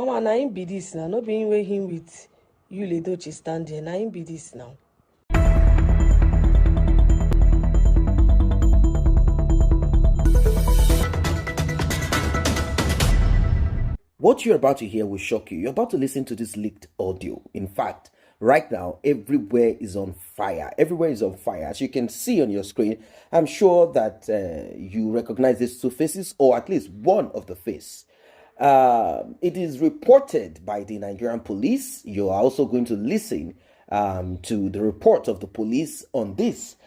Mama, na him be this now. Not being with him with you, Edochie standing. Na him be this now. What you're about to hear will shock you. You're about to listen to this leaked audio. In fact, right now, everywhere is on fire. Everywhere is on fire. As you can see on your screen, I'm sure that you recognize these two faces, or at least one of the face. It is reported by the Nigerian police. You are also going to listen to the report of the police on this.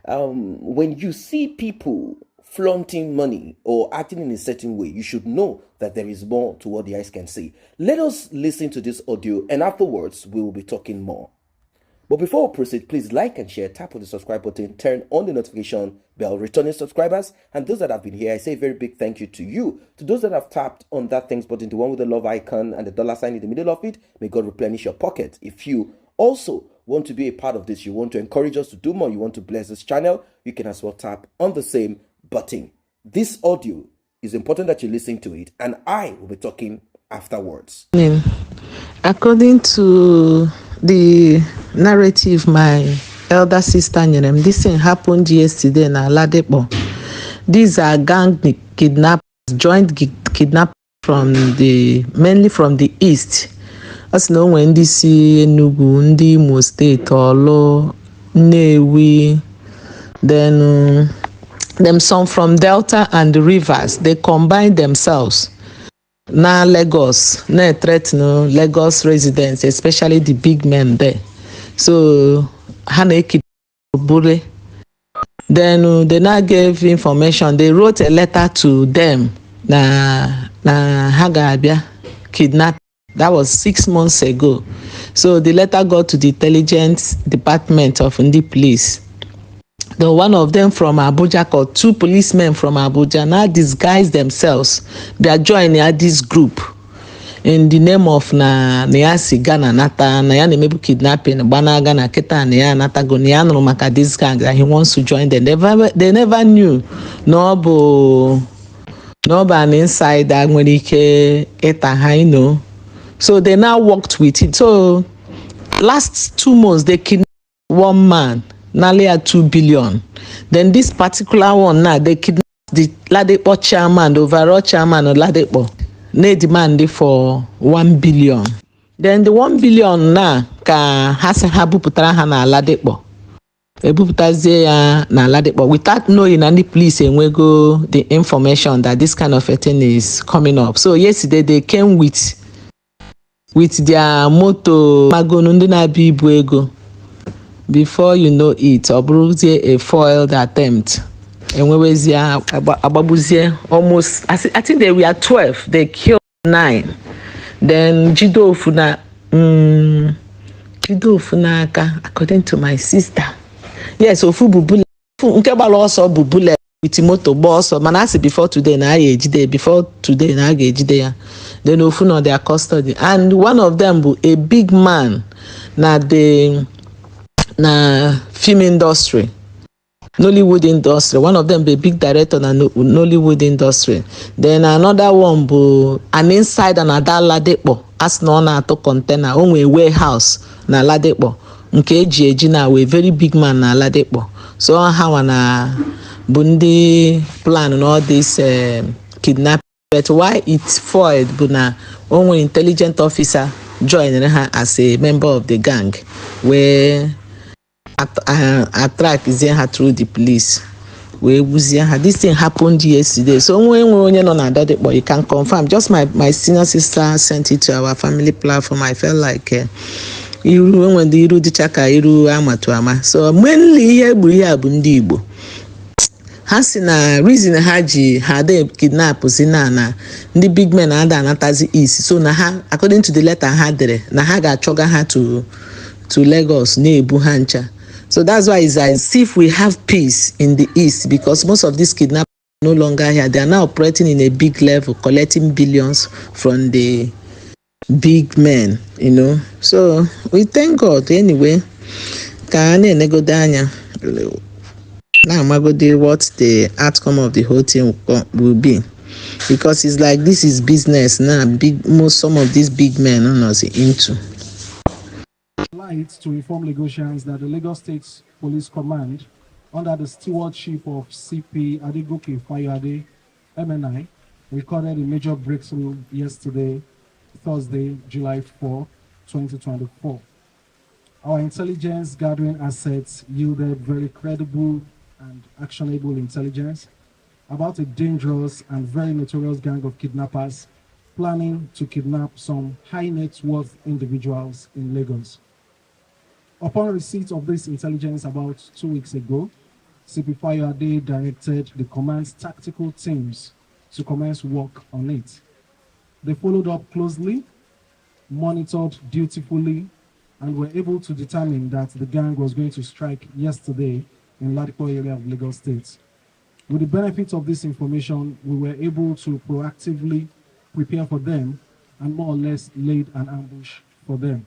When you see people flaunting money or acting in a certain way, you should know that there is more to what the eyes can see. Let us listen to this audio, and afterwards we will be talking more. But before we proceed, please like and share, tap on the subscribe button, turn on the notification bell. Returning subscribers and those that have been here, I say a very big thank you to you. To those that have tapped on that thanks button, the one with the love icon and the dollar sign in the middle of it, may God replenish your pocket. If you also want to be a part of this, you want to encourage us to do more, you want to bless this channel, you can as well tap on the same button. This audio is important that you listen to it, and I will be talking afterwards. According to the narrative my elder sister Nyerem, this thing happened yesterday in Aladepo. These are gang kidnappers, joint kidnappers mainly from the east. As no when they see Enugu, Ndi Imo State, Olo, Nnewi, then them some from Delta and the rivers, they combine themselves. Now Lagos, now threaten Lagos residents, especially the big men there. So Haneki Bure. Then they now gave information. They wrote a letter to them. Na Hagabia kidnapped. That was 6 months ago. So the letter got to the intelligence department of the police. The one of them from Abuja, called two policemen from Abuja, now disguise themselves. They are joining this group in the name of Neasi Ghana Nata, Nayane Mebu Kidnapping, Bana Ghana Keta, Nea Nata Gonian Romaka, this gang that he wants to join them. They never knew. No an insider when he Haino. So they now worked with it. So last 2 months they kidnapped one man, nearly at 2 billion. Then this particular one now they kidnapped the Ladepo chairman, the overall chairman of Ladepo. They demanded for 1 billion. Then the 1 billion now ka habu putara na Ladepo. Ebuputazie na Ladepo without knowing any police and we go the information that this kind of a thing is coming up. So yesterday they came with their motto Magonundina Bibuego. Before you know it, Obruzie a foiled attempt. And we was Ababuzie almost, I think they were 12. They killed 9. Then Jido Funaka, according to my sister. Yes, Ofu Bubule. Nkebalo also Bubule with moto boss. Manasi before today na age before today na age day. Then Ofu no their custody. And one of them a big man na film industry, Nollywood industry. One of them be big director na Nollywood industry. Then another one be an inside another Ladepo. As no na to container only warehouse na Ladepo. Nke eji na we very big man na Ladepo. So how na bundi plan and all this kidnapping. But why it's foiled? But na only intelligent officer joined her as a member of the gang where attract is her through the police. This thing happened yesterday. So when you know that, but you can confirm. Just my senior sister sent it to our family platform. I felt like when the Iru Dichaka Iru Amatuama. So mainly here Bundi Igbo. Hasina reason Haji had they kidnap Zinana, the big men and Anatazi East. So Naha, according to the letter Hadre, Nahaga Choga had to Lagos, near Buhancha. So that's why it's as if we have peace in the east, because most of these kidnappers are no longer here. They are now operating in a big level, collecting billions from the big men, you know. So we thank God anyway. Kaane negodanya. Now I'm going to what the outcome of the whole thing will be. because it's like this is business now. Some of these big men are not into. Light to inform Lagosians that the Lagos State Police Command, under the stewardship of CP Adegoke Fayade, MNI, recorded a major breakthrough yesterday, Thursday, July 4, 2024. Our intelligence gathering assets yielded very credible and actionable intelligence about a dangerous and very notorious gang of kidnappers planning to kidnap some high net worth individuals in Lagos. Upon receipt of this intelligence about 2 weeks ago, CP Fayade directed the command's tactical teams to commence work on it. They followed up closely, monitored dutifully, and were able to determine that the gang was going to strike yesterday in Ladipo area of Lagos State. With the benefit of this information, we were able to proactively prepare for them and more or less laid an ambush for them.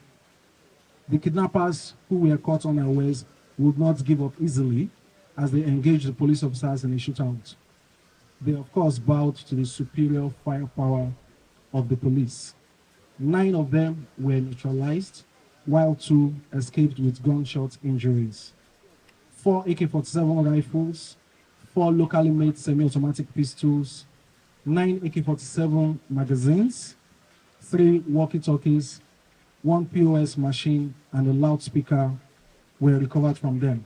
The kidnappers who were caught unawares would not give up easily as they engaged the police officers in a shootout. They of course bowed to the superior firepower of the police. 9 of them were neutralized, while 2 escaped with gunshot injuries. 4 AK-47 rifles, 4 locally made semi-automatic pistols, 9 AK-47 magazines, 3 walkie-talkies, 1 POS machine, and a loudspeaker were recovered from them.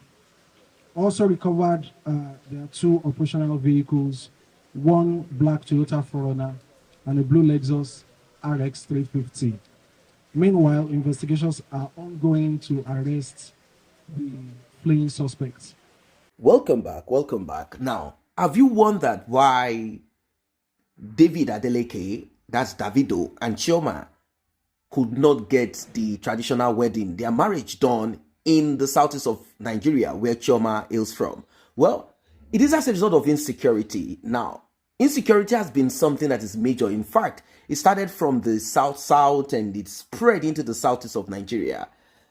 Also recovered, there are 2 operational vehicles, 1 black Toyota 4Runner and a blue Lexus RX 350. Meanwhile, investigations are ongoing to arrest the fleeing suspects. Welcome back. Welcome back. Now, have you wondered why David Adeleke, that's Davido, and Chioma could not get the traditional wedding, their marriage, done in the southeast of Nigeria, where Chioma hails from? Well, it is as a result of insecurity. Now, insecurity has been something that is major. In fact, it started from the south and it spread into the southeast of Nigeria.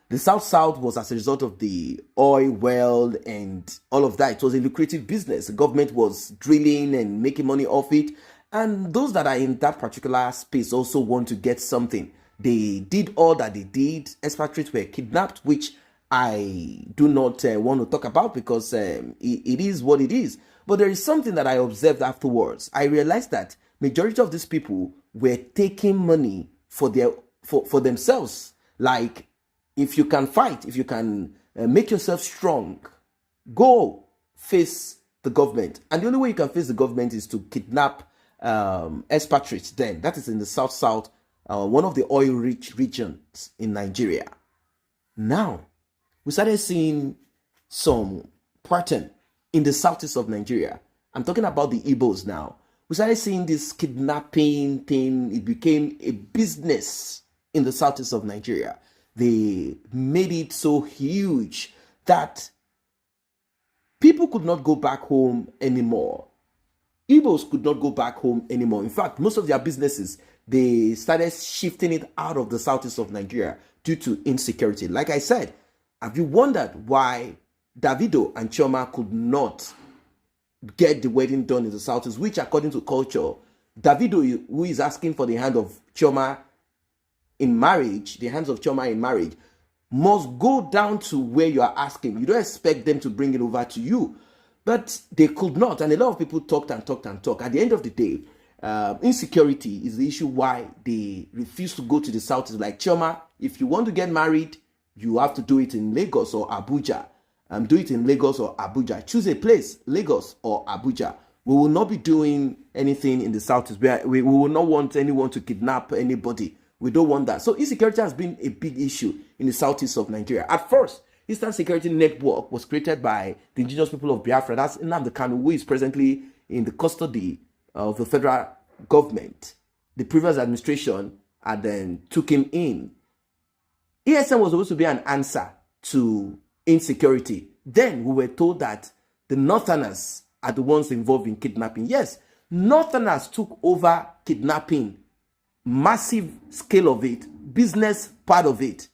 The south was as a result of the oil well and all of that. It was a lucrative business. The government was drilling and making money off it. And those that are in that particular space also want to get something. They did all that they did. Expatriates were kidnapped, which I do not want to talk about because it is what it is. But there is something that I observed afterwards. I realized that majority of these people were taking money for themselves. Like, if you can fight, if you can make yourself strong, go face the government. And the only way you can face the government is to kidnap expatriates. Then that is in the south, one of the oil-rich regions in Nigeria. Now, we started seeing some pattern in the southeast of Nigeria. I'm talking about the Igbos now. We started seeing this kidnapping thing. It became a business in the southeast of Nigeria. They made it so huge that people could not go back home anymore. Igbos could not go back home anymore. In fact, most of their businesses, they started shifting it out of the southeast of Nigeria due to insecurity. Like I said, have you wondered why Davido and Chioma could not get the wedding done in the southeast, which according to culture, Davido, who is asking for the hand of Chioma in marriage, the hands of Chioma in marriage, must go down to where you are asking. You don't expect them to bring it over to you. But they could not. And a lot of people talked. At the end of the day, insecurity is the issue why they refuse to go to the southeast. Like, Chioma, if you want to get married, you have to do it in Lagos or Abuja. Do it in Lagos or Abuja. Choose a place, Lagos or Abuja. We will not be doing anything in the southeast. We will not want anyone to kidnap anybody. We don't want that. So insecurity has been a big issue in the southeast of Nigeria. At first, Eastern Security Network was created by the indigenous people of Biafra. That's Nnamdi Kanu, who is presently in the custody of the federal government. The previous administration had then took him in. ESN was supposed to be an answer to insecurity. Then we were told that the Northerners are the ones involved in kidnapping. Yes, Northerners took over kidnapping, massive scale of it, business part of it,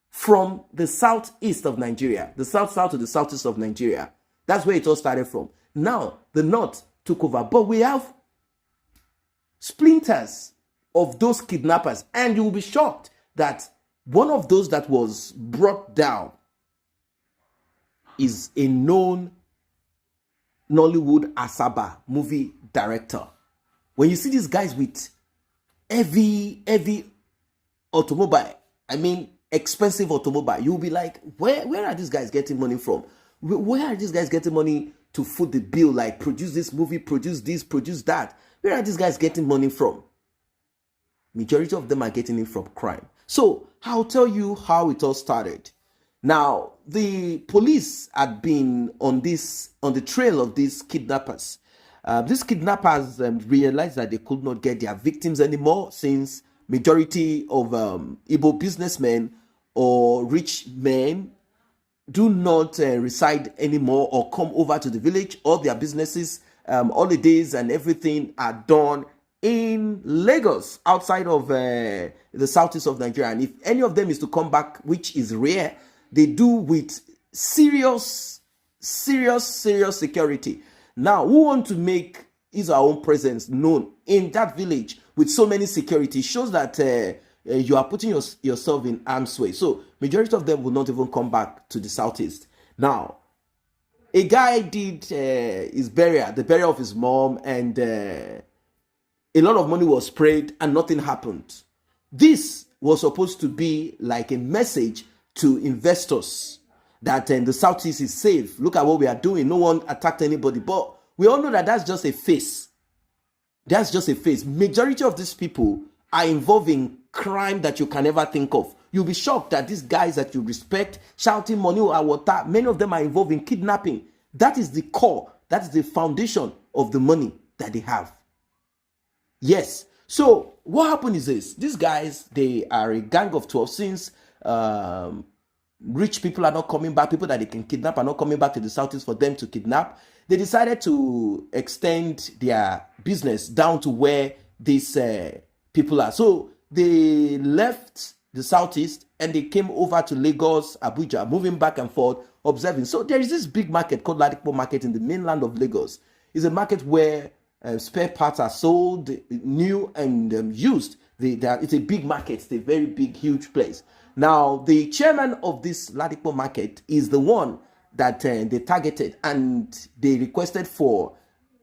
from the southeast of Nigeria, the south to the southeast of Nigeria. That's where it all started from. Now, the North took over. But we have splinters of those kidnappers, and you will be shocked that one of those that was brought down is a known Nollywood Asaba movie director. When you see these guys with heavy automobile, I mean expensive automobile, you'll be like, where are these guys getting money from? Where are these guys getting money to foot the bill, like produce this movie, produce this, produce that? Where are these guys getting money from? Majority of them are getting it from crime. So I'll tell you how it all started. Now, the police had been on the trail of these kidnappers. These kidnappers realized that they could not get their victims anymore, since majority of Igbo businessmen or rich men do not reside anymore or come over to the village. All their businesses, holidays and everything are done in Lagos, outside of the southeast of Nigeria. And if any of them is to come back, which is rare, they do with serious security. Now, who want to make his or her own presence known in that village with so many security shows that you are putting yourself in harm's way. So majority of them will not even come back to the southeast. Now, a guy did his burial, the burial of his mom, and a lot of money was sprayed and nothing happened. This was supposed to be like a message to investors that the southeast is safe. Look at what we are doing. No one attacked anybody. But we all know that that's just a face. That's just a face. Majority of these people are involved in crime that you can never think of. You'll be shocked that these guys that you respect, shouting money or water, many of them are involved in kidnapping. That is the core. That is the foundation of the money that they have. Yes. So what happened is this. These guys, they are a gang of 12. Since rich people are not coming back, people that they can kidnap are not coming back to the southeast for them to kidnap, they decided to extend their business down to where these people are. So they left the southeast and they came over to Lagos, Abuja, moving back and forth, observing. So there is this big market called Ladipo Market in the mainland of Lagos. It's a market where spare parts are sold, new and used. It's a big market. It's a very big, huge place. Now, the chairman of this Ladipo Market is the one that they targeted, and they requested for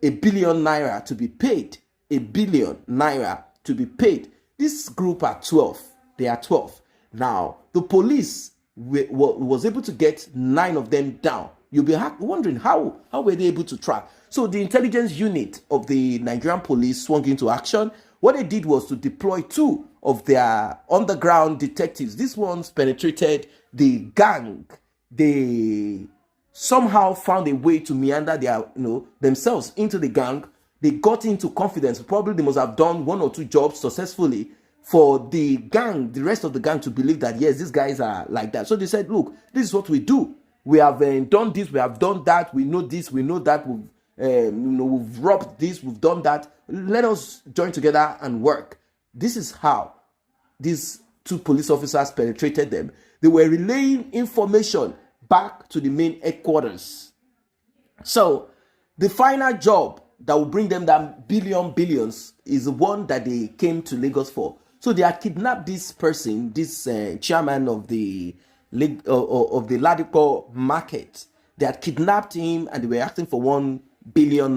₦1 billion to be paid. ₦1 billion to be paid. This group are 12. They are 12. Now, the police was able to get 9 of them down. You'll be wondering how were they able to track? So the intelligence unit of the Nigerian police swung into action. What they did was to deploy 2 of their underground detectives. These ones penetrated the gang. They somehow found a way to meander themselves into the gang. They got into confidence. Probably they must have done 1 or 2 jobs successfully for the gang, the rest of the gang, to believe that, yes, these guys are like that. So they said, look, this is what we do. We have done this, we have done that, we know this, we know that, we've robbed this, we've done that. Let us join together and work. This is how these 2 police officers penetrated them. They were relaying information back to the main headquarters. So the final job that will bring them that billions is the one that they came to Lagos for. So they had kidnapped this person, this chairman of the Ladipo Market. They had kidnapped him and they were asking for ₦1 billion.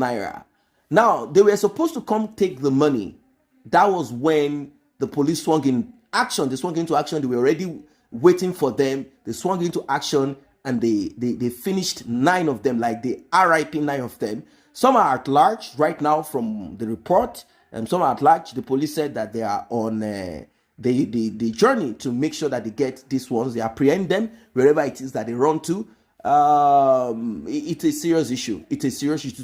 Now, they were supposed to come take the money. That was when the police swung in action. They swung into action. They were already waiting for them. They swung into action and they finished 9 of them, like they RIP 9 of them. Some are at large right now from the report. And some are at large. The police said that they are on the journey to make sure that they get these ones. They apprehend them wherever it is that they run to. It's a serious issue. It's a serious issue.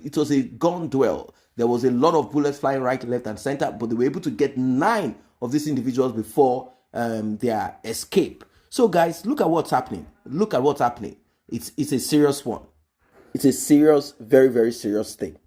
It was a gun duel. There was a lot of bullets flying right, left, and center, but they were able to get 9 of these individuals before their escape. So, guys, look at what's happening. Look at what's happening. It's a serious one. It's a serious, very, very serious thing.